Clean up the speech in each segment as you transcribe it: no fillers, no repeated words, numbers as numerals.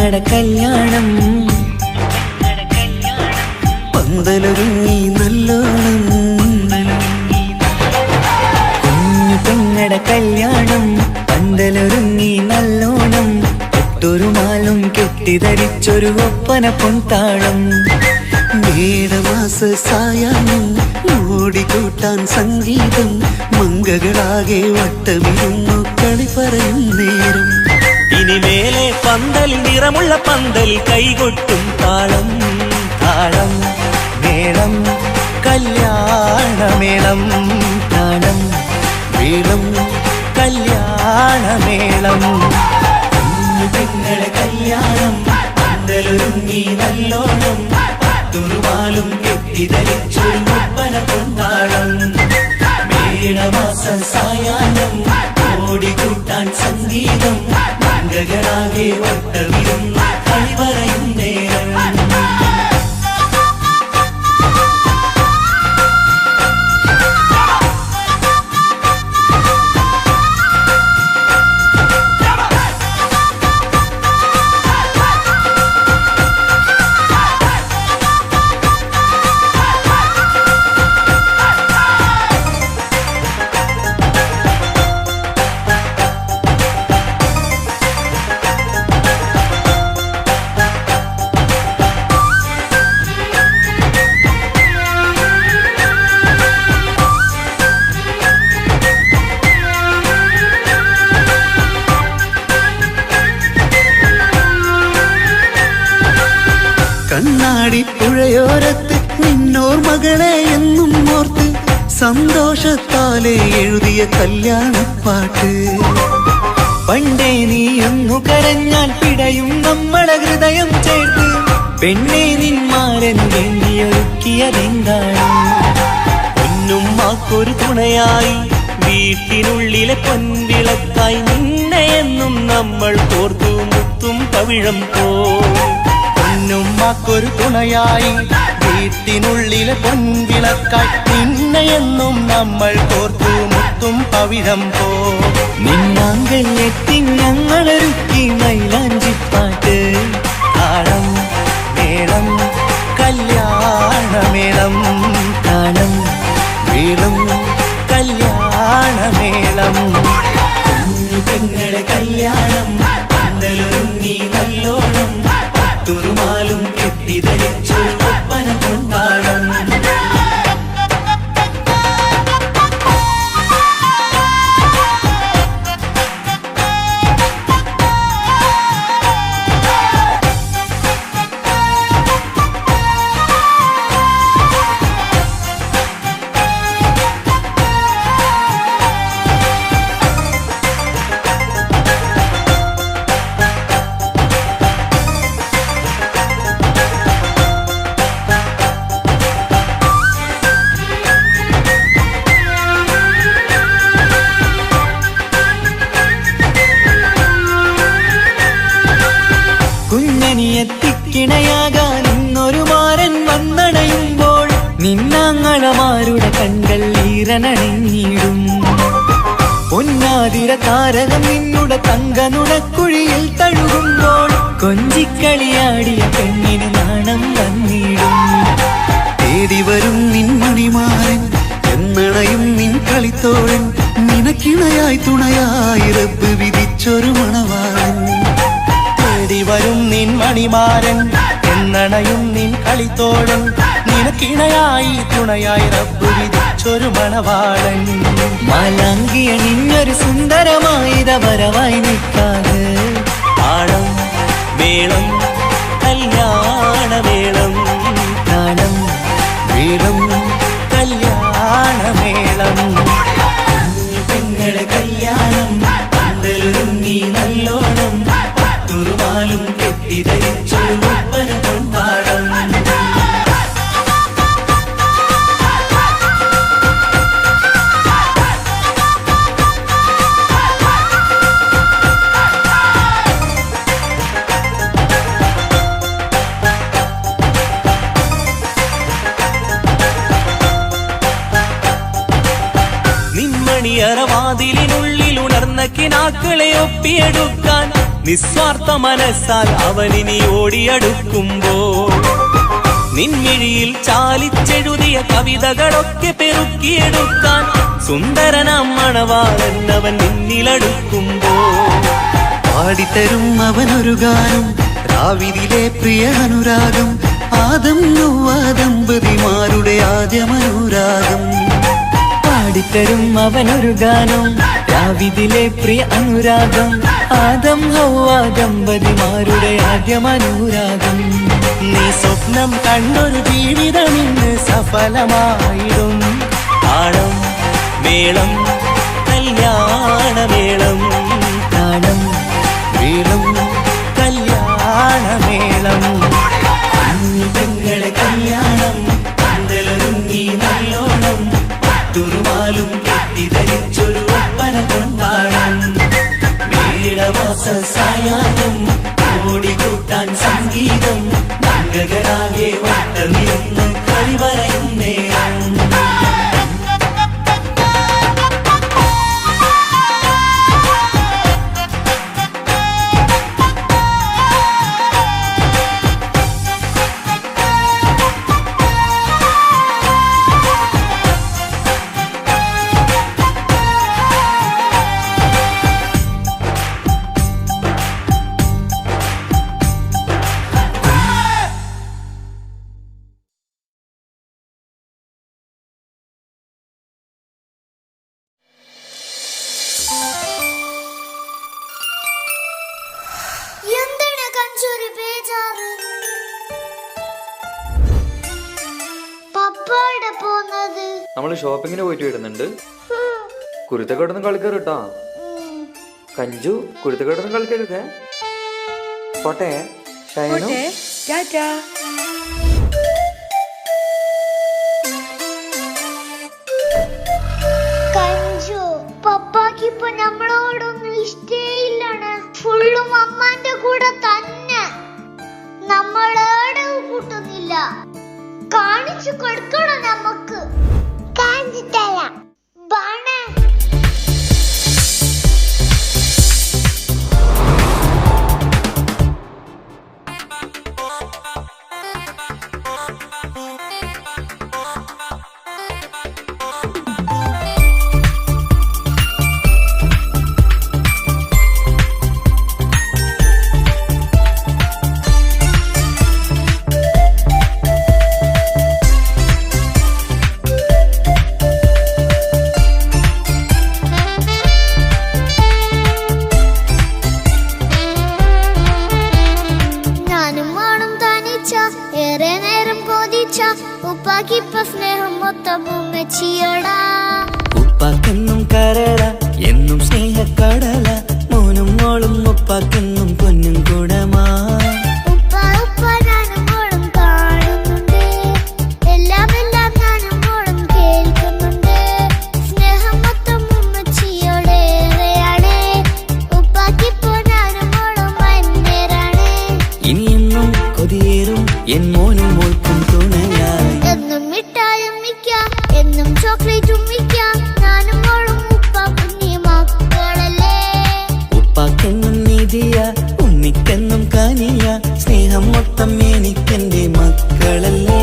പെങ്ങടെ കല്യാണം പന്തലൊരുങ്ങി നല്ലോണം കുഞ്ഞു പെങ്ങടെ കല്യാണം പന്തലൊരുങ്ങി നല്ലോണം ഒട്ടൊരു മാലും കെട്ടിധരിച്ചൊരു ഒപ്പന പൊൻതാളം മേടമാസ സായാഹ്നം ഓടിക്കൂട്ടാൻ സംഗീതം മംഗകളാകെ വട്ടമിരുന്നു കളി പറയും നേരം ഇനിമേലെ പന്തലിൽ നിറമുള്ള പന്തലിൽ കൈകൊട്ടും താളം താളം മേളം കല്യാണമേളം താളം മേളം കല്യാണമേളം കുഞ്ഞു പെങ്ങളെ കല്യാണം പന്തലൊരുങ്ങി നല്ലോണം തുറുമാലും കെട്ടിധരിച്ചൊരു ഒപ്പന പൊൻതാളം മേടമാസ സായാഹ്നം ഓടിക്കൂട്ടാൻ സംഗീതം മംഗകളാകെ വട്ടമിരുന്നു കളി പറയും നേരം കണ്ണാടി പുഴയോരത്ത് നിന്നോർ മകളെ എന്നും ഓർത്ത് സന്തോഷത്താലെ എഴുതിയ കല്യാണപ്പാട്ട് പണ്ടേ നീ ഒന്നു കരഞ്ഞാൽ പിടയും നമ്മളെ ഹൃദയം ചേർത്ത് പെണ്ണെ നിന്മാരൻ വേണ്ടിയൊരുക്കിയതെന്താണ് പൊന്നുമ്മാക്കൊരു തുണയായി വീട്ടിനുള്ളിലെ പൊൻവിളക്കായി നിന്നെ എന്നും നമ്മൾ കോർത്തു മുത്തും പവിഴം പോ പൊന്നുമ്മാക്കൊരു തുണയായി വീട്ടിനുള്ളിലെ പൊൻവിളക്കായി നിന്നെയെന്നും നമ്മൾ കോർത്തു മുത്തും പവിഴം പോ നിന്നാങ്കൾ എത്തി ഞങ്ങളൊരുക്കി മൈലാഞ്ചിപ്പാട്ട് താളം മേളം കല്യാണമേളം താളം മേളം കല്യാണമേളം കുഞ്ഞു പെങ്ങളെ കല്യാണം പന്തലൊരുങ്ങി നല്ലോണം തുറുമാലും കെട്ടിധരിച്ചൊരു ഒപ്പന പൊൻതാളം കുഞ്ഞനിയെത്തിക്കിണയാകാൻ ഇന്നൊരു മാരൻ വന്നണയുമ്പോൾ നിന്നാങ്ങളമാരുടെ കൺകൾ ഈറനണിഞ്ഞിടും പൊന്നാതിര താരകം നിന്നുടെ തങ്കനുടക്കുഴിയിൽ തഴുകുമ്പോൾ കൊഞ്ചിക്കളിയാടിയ പെണ്ണിന് നാണം വന്നിടും തേടി വരും നിൻ മണിമാരൻ എന്നണയും നിൻ കളിത്തോഴൻ നിനക്കിണയായി തുണയായി റബ്ബ് വിധിച്ചൊരു മണവാളൻ വരും നിൻ മണിമാരൻ എന്നണയും നിൻ കളിത്തോഴൻ നിനക്കിണയായി തുണയായി റബ്ബ് വിധിച്ചൊരു മണവാളൻ മാലാങ്കിയ നിന്നൊരു സുന്ദരമായിത വരവായി നിൽക്കാതെ താളം മേളം കല്യാണമേളം താളം മേളം കല്യാണമേളം പെങ്ങളെ കല്യാണം പന്തലൊരുങ്ങി നല്ലോണം തുറുമാലും കെട്ടിധരിച്ചൊരു ഒപ്പന പൊൻതാളം നിന്മണിയറവാതിലിനുള്ളിൽ ഉണർന്ന കിനാക്കളെ ഒപ്പിയെടുക്കാൻ നിസ്വാർത്ഥ മനസ്സാൽ അവനിനി ഓടിയടുക്കുമ്പോൾ നിൻമിഴിയിൽ ചാലിച്ചെഴുതിയ കവിതകളൊക്കെ പെറുക്കിയെടുക്കാൻ സുന്ദരനാം മണവാളൻ അവൻ നിന്നിലടുക്കുമ്പോൾ പാടിത്തരും അവനൊരു ഗാനം രാവിലെ പ്രിയ അനുരാഗം ആദം ഹവ്വ ദമ്പതിമാരുടെ ആദ്യമനുരാഗം പാടിത്തരും അവനൊരു ഗാനം രാവിലെ പ്രിയ അനുരാഗം ആദം ഹവ്വ ദമ്പതിമാരുടെ ആദ്യമനുരാഗം നീ സ്വപ്നം കണ്ടൊരു ജീവിതം ഇന്ന് സഫലമായിടും താളം മേളം കല്യാണമേളം താളം മേളം കല്യാണമേളം പെങ്ങളെ കല്യാണം പന്തലൊരുങ്ങി നല്ലോണം പട്ടുറുമാലും കെട്ടിധരിച്ചൊരു ഒപ്പന കൊണ്ടാടം മേടമാസ സായാഹ്നം ഓടിക്കൂട്ടാൻ സംഗീതം മംഗളാകെ വട്ടമിരുന്ന് കളി പറയും നേരം എന്താണ് കഞ്ചൂരി ബേജാറ്? പപ്പയുടെ പോന്നത് നമ്മള് ഷോപ്പിങ്ങിന് പോയിട്ട് വരുന്നുണ്ട്. കുരുത്തക്കേടൊന്നും കളിക്കരുട്ടാ. കഞ്ചു കുരുത്തക്കേടൊന്നും കളിക്കരുതേ. പോട്ടെ ഷൈനു. കഞ്ചു പപ്പാക്കിപ്പൊ നമ്മളോടൊന്നും ഇഷ്ടേയില്ലാണ്. ഫുള്ളും അമ്മാന്റെ കൂടെ തന്നെ. നമ്മളേടെ കൂട്ടുന്നില്ല. കാണിച്ചു കൊടുക്കണം നമുക്ക്. കാണിച്ചു തരാം. ബാണേ ഉപ്പാക്കിപ്പ സ്നേഹം മൊത്തം ഉമ്മച്ചിയോടാ. ഉപ്പാക്കെന്നും കരള എന്നും സ്നേഹക്കടല മോനും മോളും ഉപ്പാക്കെന്നും പൊന്നും കൂടമാ. ഉപ്പ ഉപ്പ ഞാനും മോളും കാണുന്നുണ്ട്. എല്ലാം എല്ലാം ഞാനും മോളും കേൾക്കുന്നുണ്ട്. സ്നേഹം മൊത്തം ഉമ്മച്ചിയോടേറെയാണ്. ഉപ്പാക്കിപ്പോ ഞാനും മോളും വന്നേരാണ്. ഇനിയെന്നും കൊതിയേറും എൻ മോനും മോൾക്കും തുണയായി. എന്നും മിഠായും മിക്കാം എന്നും ചോക്ലേറ്റും മിക്കാം. ഞാനും മോളും ഉപ്പ കുഞ്ഞി മക്കളല്ലേ. ഉപ്പാക്കെന്നും നീതിയ ഉണ്ണിക്കെന്നും കാനിയ സ്നേഹം മൊത്തം എനിക്കെന്റെ മക്കളല്ലേ.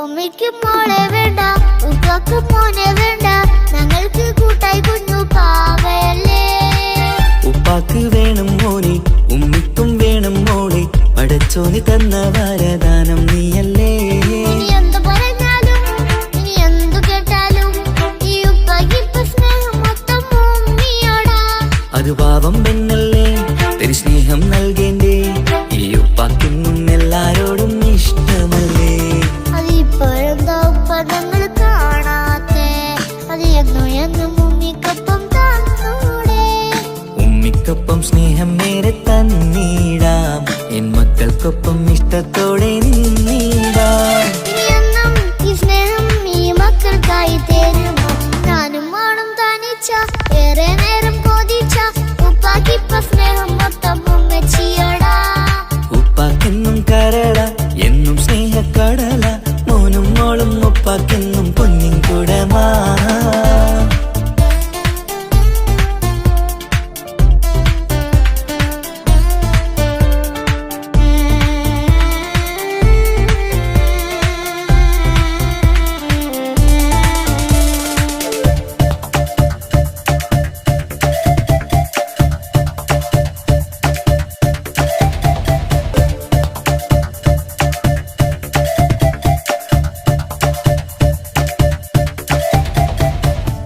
ഉമ്മയ്ക്ക് മോളെ വേണ്ട, ഉപ്പാക്ക് മോനെ വേണ്ട. ഞങ്ങൾക്ക് കൂട്ടായി കുഞ്ഞു പാവയല്ലേ. ഉപ്പാക്ക് വേണം മോനെ ഉമ്മിക്കും വേണം മോളെ. പടച്ചോനി തന്ന വരദാനം നീയല്ലേ. ഇനി എന്ത് പറഞ്ഞാലും അത് പാവം പെണ്ണല്ലേ തരി സ്നേഹം നൽകേണ്ടേ ഈ ഉപ്പാക്കിന്നും എല്ലാരോടും ഇഷ്ടമല്ലേ അതിപ്പോഴെന്താ ഉപ്പ ഞങ്ങൾ കാണാത്തെ അത് എന്നും എന്നും ഉമ്മിക്കൊപ്പം തന്നൂടെ ഉമ്മിക്കൊപ്പം സ്നേഹം നേരെ തന്നിടാം എൻ മക്കൾക്കൊപ്പം ഇഷ്ടത്തോടെ നിന്നിടാം ഇനിയെന്നും ഈ സ്നേഹം ഈ മക്കൾക്കായി തരുമോ ഞാനും മോളും തനിച്ച ഏറെ നേരം കൊതിച്ച ഉപ്പാക്കിപ്പ സ്നേഹം മൊത്തം ഉമ്മച്ചിയോടാ ഉപ്പാക്കെന്നും കരള എന്നും സ്നേഹക്കടല മോനും മോളും ഉപ്പാക്കെന്നും പൊന്നിൻ കുടമാ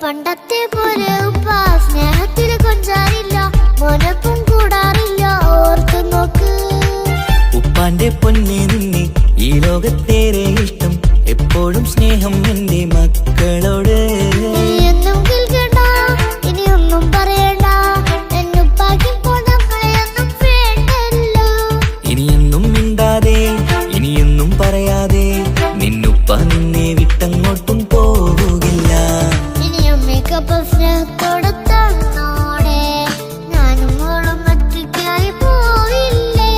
പണ്ടത്തെ പോലെ ഉപ്പ സ്നേഹത്തിൽ കൊഞ്ചാറില്ല മോനൊപ്പം കൂടാറില്ല ഓർത്തു നോക്ക് ഉപ്പാന്റെ പൊന്നെ നിന്നെ ഈ ലോകത്തേറെ ഇഷ്ടം എപ്പോഴും സ്നേഹം എന്റെ മക്കളോട് എന്നും കേൾക്കണ്ട ഇനിയൊന്നും പറയണ്ട എന്നുപ്പാക്കിപ്പോ നമ്മളെയൊന്നും വേണ്ടല്ലോ ഇനിയെന്നും മിണ്ടാതെ ഇനിയൊന്നും പറയാതെ നിന്നുപ്പ നിന്നെ വിട്ടങ്ങോട്ടും പോവുകില്ല ഇനിയും മേക്കപ്പ് സ്നേഹത്തോടെ തന്നോടെ ഞാനും മോളും ഒറ്റയ്ക്കായി പോയില്ലേ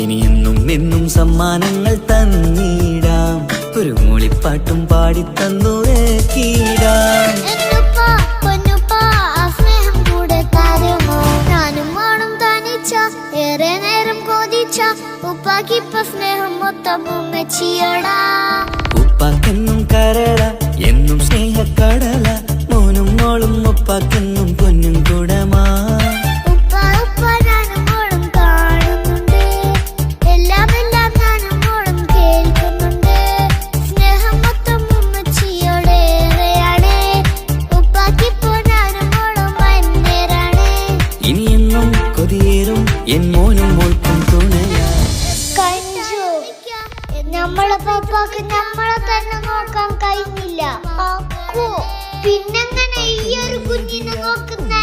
ഇനിയെന്നും എന്നും സമ്മാനങ്ങൾ തന്നിടാം ഒരു മൂളിപ്പാട്ടും പാടി തന്നുറക്കിടാം എന്നുപ്പ പൊന്നുപ്പ ആ സ്നേഹം കൂടെ തരുമോ ഞാനും മോളും തനിച്ച ഏറെ നേരം കൊതിച്ച ഉപ്പാക്കിപ്പ സ്നേഹം മൊത്തം ഉമ്മച്ചിയോടാ ഉപ്പാക്കെന്നും കരള എന്നും സ്നേഹക്കടല മോനും മോളും ഉപ്പാക്കെന്നും പൊന്നും കുടമാ ഉപ്പ ഉപ്പ ഞാനും മോളും കാണുന്നുണ്ട് എല്ലാം എല്ലാം ഞാനും മോളും കേൾക്കുന്നുണ്ട് സ്നേഹം മൊത്തം ഉമ്മച്ചിയോടേറെയാണ് ഉപ്പാക്കിപ്പോ ഞാനും മോളും വന്നേരാണ് ഇനിയെന്നും കൊതിയേറും എൻ മോനും മോൾക്കും തുണയാ കഞ്ചു നമ്മളെ പാപ്പാക്ക് നമ്മളെ തന്നെ നോക്കാൻ കഴിഞ്ഞില്ല അക്കു പിന്നെങ്ങനെ ഈ ഒരു കുഞ്ഞിനെ നോക്കുന്നേ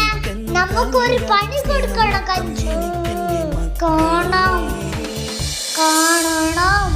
നമുക്കൊരു പണി കൊടുക്കണം കഞ്ചു കാണണം കാണണം